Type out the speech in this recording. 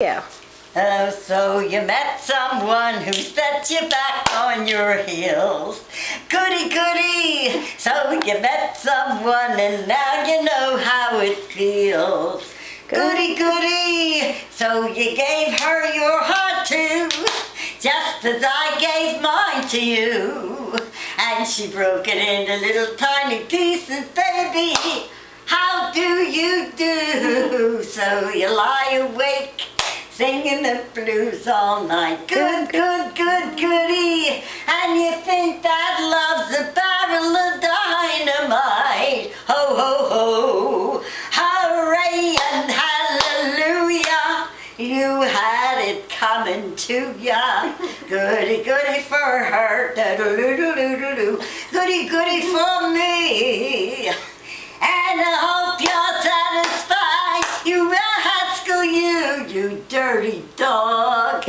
Yeah. Oh, so you met someone who set you back on your heels. Goody, goody. So you met someone and now you know how it feels. Goody, goody. So you gave her your heart too, just as I gave mine to you. And she broke it into little tiny pieces, baby. How do you do? So you lie awake singing the blues all night. Good, good, good, goody. And you think that love's a barrel of dynamite. Ho, ho, ho. Hooray and hallelujah. You had it coming to ya. Goody, goody for her. Da-do-do-do-do-do. Goody, goody for me. And I hope you're satisfied, you rascal, you dirty dog.